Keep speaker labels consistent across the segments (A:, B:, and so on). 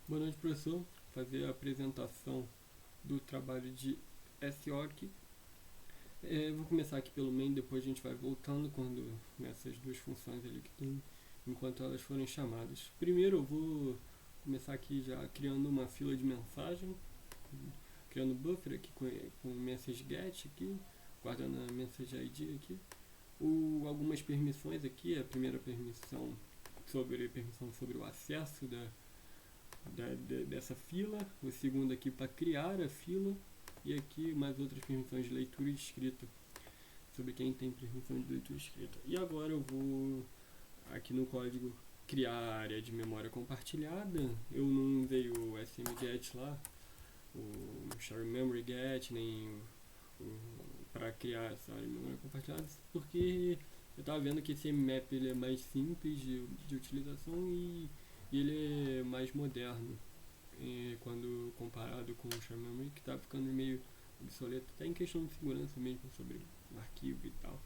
A: Boa noite, professor. Fazer a apresentação do trabalho de SOC. Vou começar aqui pelo main, depois a gente vai voltando quando nessas duas funções ali que tem, enquanto elas forem chamadas. Primeiro eu vou começar aqui já criando uma fila de mensagem, criando buffer aqui com message get aqui, guardando a message ID aqui. Algumas permissões aqui, a primeira permissão sobre o acesso dessa fila, o segundo aqui para criar a fila, e aqui mais outras permissões de leitura e escrita, sobre quem tem permissão de leitura e escrita. E agora eu vou aqui no código criar a área de memória compartilhada. Eu não usei o smget lá, o share memory get, nem para criar essa área de memória compartilhada, porque eu estava vendo que esse mmap ele é mais simples de utilização e ele é mais moderno quando comparado com o share memory, que está ficando meio obsoleto, até em questão de segurança mesmo, sobre o arquivo e tal.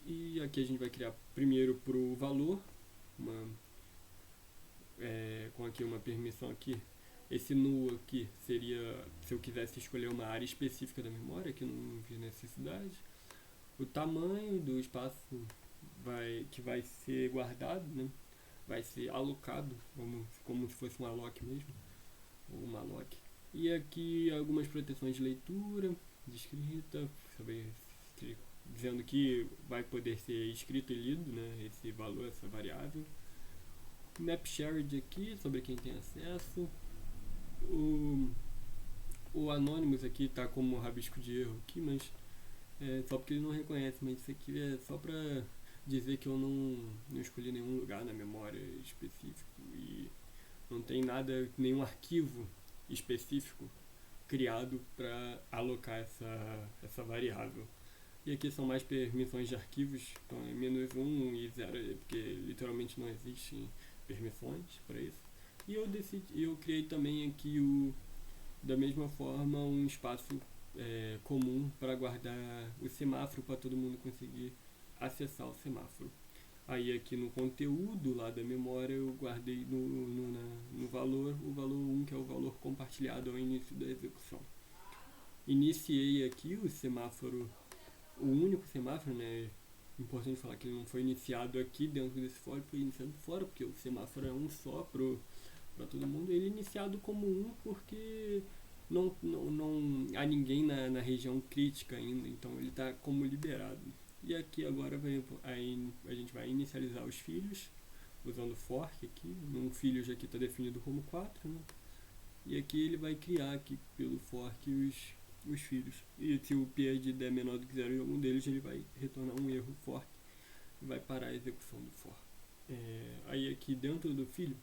A: E aqui a gente vai criar primeiro para o valor, com aqui uma permissão aqui. Esse null aqui seria se eu quisesse escolher uma área específica da memória, que não vi necessidade. O tamanho do espaço que vai ser guardado, né? Vai ser alocado, como se fosse um alloc mesmo, ou uma alloc. E aqui algumas proteções de leitura, de escrita, dizendo que vai poder ser escrito e lido, né? Esse valor, essa variável. Map shared aqui, sobre quem tem acesso. O Anonymous aqui está como rabisco de erro aqui, mas só porque ele não reconhece, mas isso aqui é só para dizer que eu não escolhi nenhum lugar na memória específico e não tem nada, nenhum arquivo específico criado para alocar essa variável. E aqui são mais permissões de arquivos, então é -1 e 0, porque literalmente não existem permissões para isso. E eu criei também aqui da mesma forma um espaço comum para guardar o semáforo para todo mundo conseguir acessar o semáforo. Aí aqui no conteúdo lá da memória eu guardei no valor, o valor 1, que é o valor compartilhado ao início da execução. Iniciei aqui o semáforo, o único semáforo, né? Importante falar que ele não foi iniciado aqui dentro desse for, foi iniciado fora, porque o semáforo é um só para todo mundo. Ele é iniciado como um porque não há ninguém na região crítica ainda, então ele está como liberado. E aqui agora a gente vai inicializar os filhos, usando fork aqui. Um filho já aqui está definido como 4, né? E aqui ele vai criar aqui pelo fork os filhos. E se o PID der menor do que 0 em algum deles, ele vai retornar um erro fork e vai parar a execução do for. Aí aqui dentro do filho,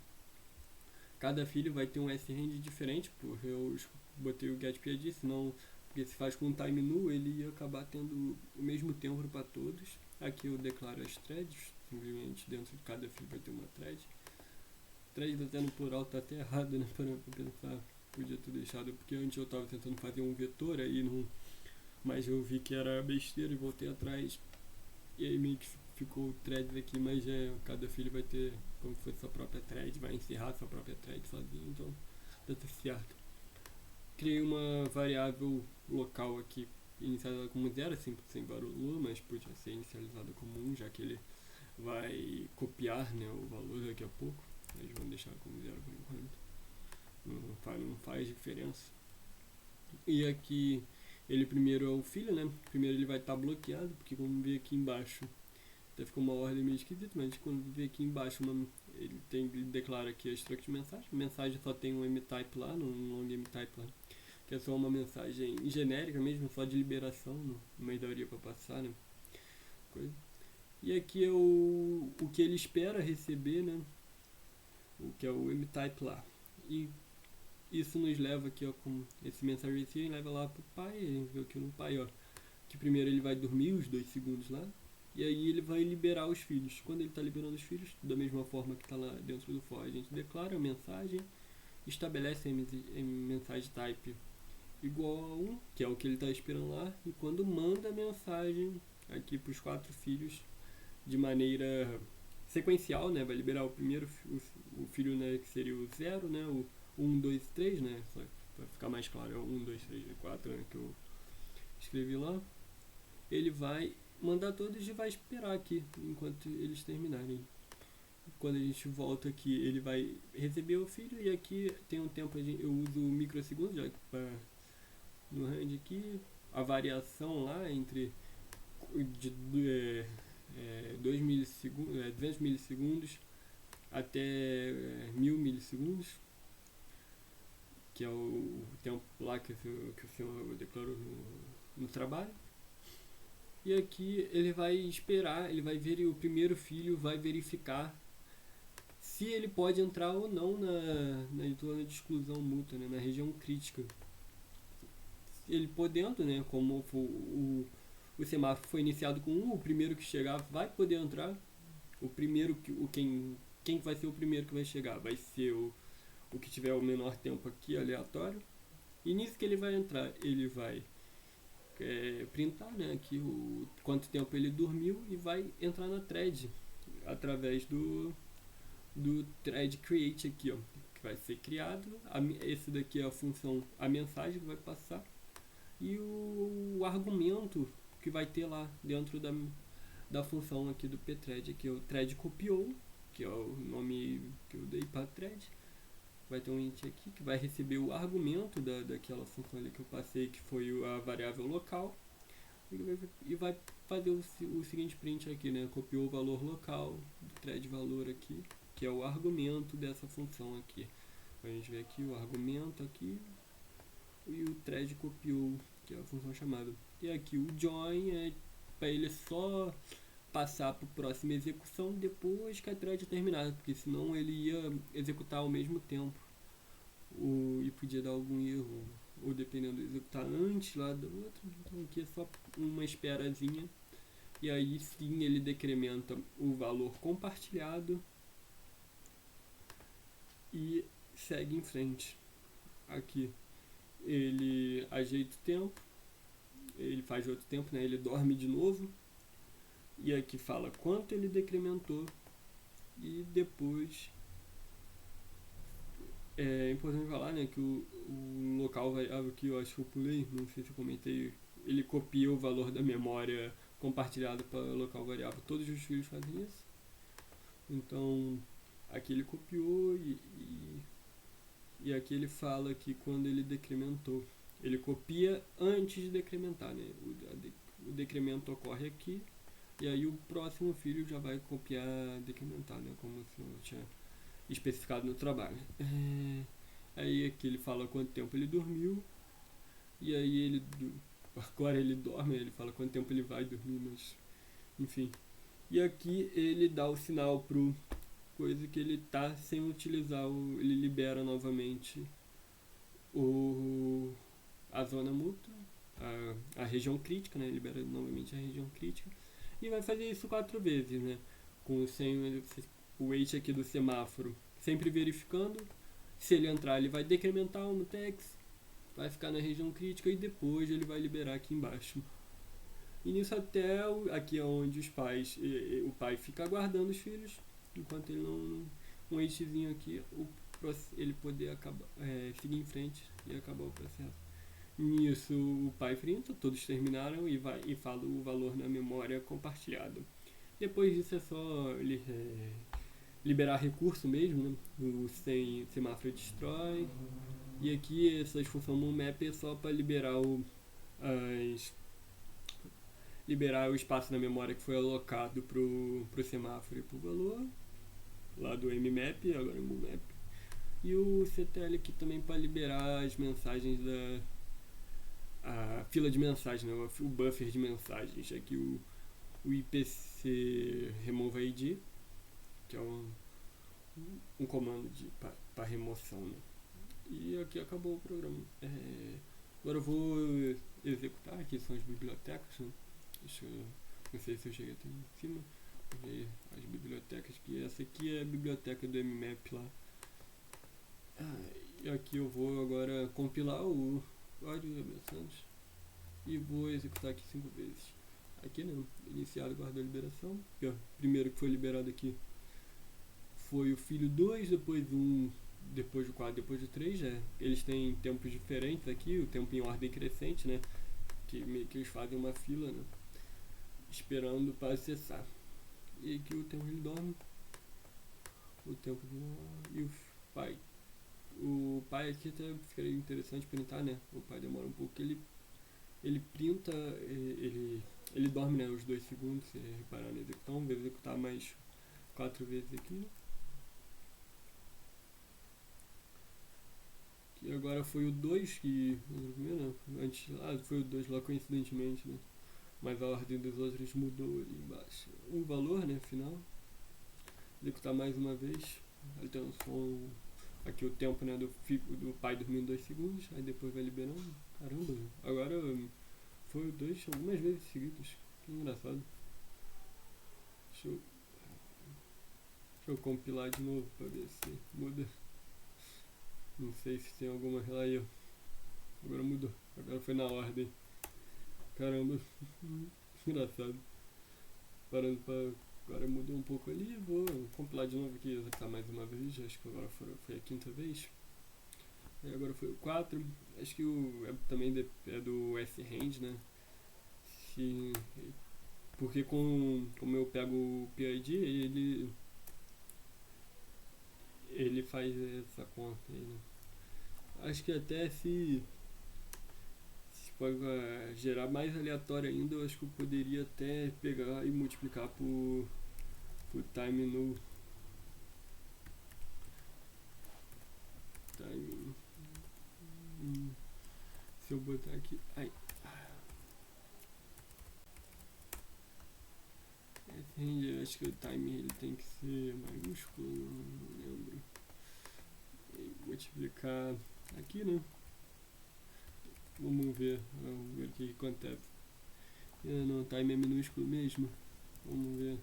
A: cada filho vai ter um srand diferente, porque eu botei o getPID, senão, porque se faz com time null, ele ia acabar tendo o mesmo tempo para todos. Aqui eu declaro as threads, simplesmente dentro de cada filho vai ter uma thread. Thread até no plural tá até errado, né, para pensar, podia ter deixado, porque antes eu estava tentando fazer um vetor aí, mas eu vi que era besteira e voltei atrás, e aí meio que ficou threads aqui, mas cada filho vai ter como se fosse sua própria thread, vai encerrar sua própria thread sozinho, então tá tudo certo. Criei uma variável local aqui, inicializada como 0, sem valor, mas podia ser inicializada como 1, já que ele vai copiar, né, o valor daqui a pouco. Eles vão deixar como 0 por enquanto. Não faz diferença. E aqui ele primeiro é o filho, né? Primeiro ele vai estar bloqueado, porque como vê aqui embaixo, até ficou uma ordem meio esquisita, mas quando vê aqui embaixo ele declara aqui a struct de mensagem. Mensagem só tem um mtype lá, um long mtype lá, que é só uma mensagem genérica mesmo, só de liberação, não daria para passar, né? Coisa. E aqui é o que ele espera receber, né? O que é o mtype lá. E isso nos leva aqui, ó, com esse mensagem receive, leva lá pro pai, a gente vê aqui no pai, ó, que primeiro ele vai dormir os 2 segundos lá, e aí ele vai liberar os filhos. Quando ele está liberando os filhos, da mesma forma que está lá dentro do for, a gente declara a mensagem, estabelece a mensagem type igual a 1, que é o que ele está esperando lá, e quando manda a mensagem aqui para os 4 filhos de maneira sequencial, né, vai liberar o primeiro o filho, né, que seria o 0, né, 1, 2, 3, né? Só pra ficar mais claro, é o 1, 2, 3 e 4, né? Que eu escrevi lá. Ele vai mandar todos e vai esperar aqui enquanto eles terminarem. Quando a gente volta aqui, ele vai receber o filho e aqui tem um tempo, eu uso microsegundos, já que no hand aqui, a variação lá entre de 2 milissegundos, 200 milissegundos até 1000 milissegundos, que é o tempo lá que o senhor declarou no trabalho. E aqui ele vai esperar, ele vai ver, o primeiro filho vai verificar se ele pode entrar ou não na zona de exclusão mútua, né, na região crítica. Ele podendo, né, como o semáforo foi iniciado com 1, o primeiro que chegar vai poder entrar. O primeiro quem vai ser o primeiro que vai chegar vai ser o que tiver o menor tempo aqui, aleatório. E nisso que ele vai entrar, ele vai printar, né, aqui quanto tempo ele dormiu e vai entrar na thread através do thread create aqui, ó, que vai ser criado. Esse daqui é a função, a mensagem que vai passar e o argumento que vai ter lá dentro da função aqui do pthread, que é o thread copiou, que é o nome que eu dei para thread. Vai ter um int aqui que vai receber o argumento daquela função ali que eu passei, que foi a variável local, e vai fazer o seguinte print aqui, né? Copiou o valor local do thread valor aqui, que é o argumento dessa função aqui. A gente vê aqui o argumento aqui e o thread copiou, que é a função chamada. E aqui o join é para ele só passar para a próxima execução depois que a thread terminar, porque senão ele ia executar ao mesmo tempo e podia dar algum erro, ou dependendo, executar antes lá do outro. Então aqui é só uma esperazinha e aí sim ele decrementa o valor compartilhado e segue em frente. Aqui ele ajeita o tempo, ele faz outro tempo, né? Ele dorme de novo. E aqui fala quanto ele decrementou. E depois é importante falar, né, que o local variável aqui, eu acho que eu pulei, não sei se eu comentei, ele copia o valor da memória compartilhado para o local variável. Todos os filhos fazem isso. Então aqui ele copiou e aqui ele fala que quando ele decrementou, ele copia antes de decrementar, né? O decremento ocorre aqui e aí o próximo filho já vai copiar decrementar, né? Como o senhor tinha especificado no trabalho. Aí aqui ele fala quanto tempo ele dormiu e aí agora ele dorme, ele fala quanto tempo ele vai dormir, mas enfim. E aqui ele dá o sinal pro coisa que ele tá sem utilizar, ele libera novamente a zona mútua, a região crítica, né? Libera novamente a região crítica e vai fazer isso 4 vezes, né? Sem o wait aqui do semáforo, sempre verificando. Se ele entrar, ele vai decrementar o mutex, vai ficar na região crítica e depois ele vai liberar aqui embaixo. E nisso até aqui é onde os pais, o pai fica aguardando os filhos, enquanto ele não um waitzinho aqui, ele poder seguir em frente e acabar o processo. Nisso o pai printa, todos terminaram e fala o valor na memória compartilhada. Depois disso é só liberar recurso mesmo, né? O semáforo destrói. E aqui essas funções map é só para liberar liberar o espaço na memória que foi alocado pro semáforo e pro valor lá do mmap, agora é mmap. E o ctl aqui também para liberar as mensagens a fila de mensagens, né? O buffer de mensagens. Aqui o IPC remove ID, que é um comando para remoção, né? E aqui acabou o programa. Agora eu vou executar, aqui são as bibliotecas, né? Não sei se eu cheguei até em cima. As bibliotecas, que essa aqui é a biblioteca do mmap lá. E aqui eu vou agora compilar o código e vou executar aqui 5 vezes. Aqui, né, iniciado, guardou a liberação. Aqui, ó, primeiro que foi liberado aqui foi o filho 2, depois 1 depois do 4, depois do 3, né? Eles têm tempos diferentes aqui, o tempo em ordem crescente, né? Que meio que eles fazem uma fila, né? Esperando para acessar. E aqui o tempo ele dorme. O tempo e o pai. O pai aqui até ficaria interessante printar, né? O pai demora um pouco. Ele printa, ele dorme, né? Os 2 segundos, se reparar na execução. Vai executar mais 4 vezes aqui, né? Que agora foi o 2 que. Né? Antes lá foi o 2 lá coincidentemente, né? Mas a ordem dos outros mudou ali embaixo. O valor, né? Final. Executar mais uma vez. Aí tem um som. Aqui o tempo, né? Do pai dormindo 2 segundos. Aí depois vai liberando. Caramba, agora foi o 2 algumas vezes seguidas. Que engraçado. Deixa eu, deixa eu compilar de novo pra ver se muda. Não sei se tem alguma aí. Agora mudou. Agora foi na ordem. Caramba. Engraçado. Parando pra. Agora mudou um pouco ali. Vou compilar de novo aqui, executar mais uma vez. Acho que agora foi a quinta vez. Aí agora foi o 4. Acho que também é do S-Hand, né? Se, porque como eu pego o PID, ele faz essa conta aí, né? Acho que até se pode gerar mais aleatório ainda, eu acho que eu poderia até pegar e multiplicar por time no time. Se eu botar aqui, ai, esse acho que o time ele tem que ser maiúsculo, não lembro. E multiplicar aqui, né? Vamos ver o que acontece. Não, time é minúsculo mesmo. Vamos ver.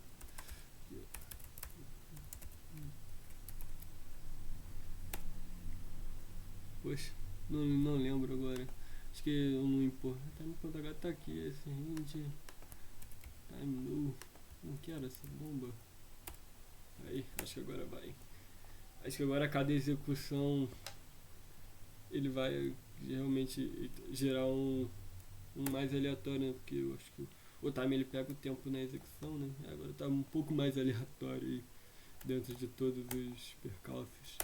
A: Poxa, não lembro agora. Acho que eu não importa. Time.h tá aqui. Esse range. Time no. Não quero essa bomba. Aí, acho que agora vai. Acho que agora cada execução ele vai realmente gerar um mais aleatório, né? Porque eu acho que o time ele pega o tempo na execução, né? Agora tá um pouco mais aleatório aí dentro de todos os percalços.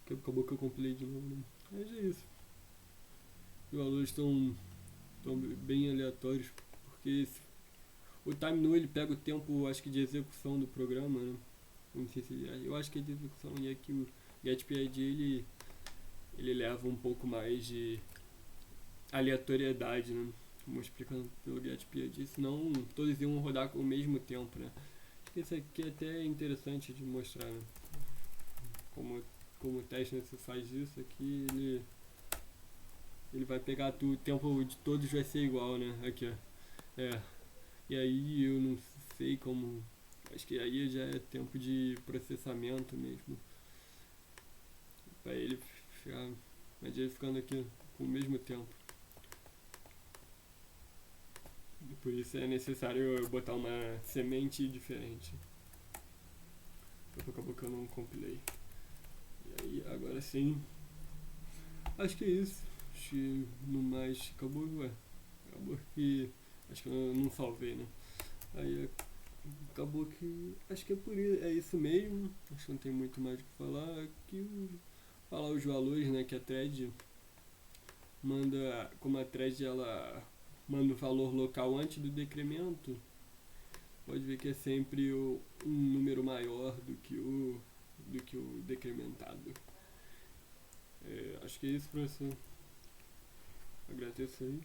A: Que acabou que eu compilei de novo, né? Mas é isso. Os valores estão bem aleatórios, porque o time no ele pega o tempo, acho que de execução do programa, né? Não sei se eu acho que é de execução e aqui o getPID ele leva um pouco mais de aleatoriedade, né? Como explicando pelo getPID, senão todos iam rodar com o mesmo tempo, né? Isso aqui é até interessante de mostrar, né? Como o teste né, você faz isso aqui, ele vai pegar o tempo de todos vai ser igual, né? Aqui, ó. E aí eu não sei como. Acho que aí já é tempo de processamento mesmo. Pra ele ficar. Mas ele ficando aqui com o mesmo tempo. E por isso é necessário eu botar uma semente diferente. Acabou que eu não compilei. E aí agora sim. Acho que é isso. Acho que no mais. Acabou que. Acho que eu não salvei, né? Aí acabou que. Acho que é por isso. É isso mesmo. Acho que não tem muito mais o que falar. Aqui falar os valores, né? Que a thread manda. Como a thread ela manda o valor local antes do decremento. Pode ver que é sempre um número maior do que o decrementado. Acho que é isso, professor. Agradeço aí.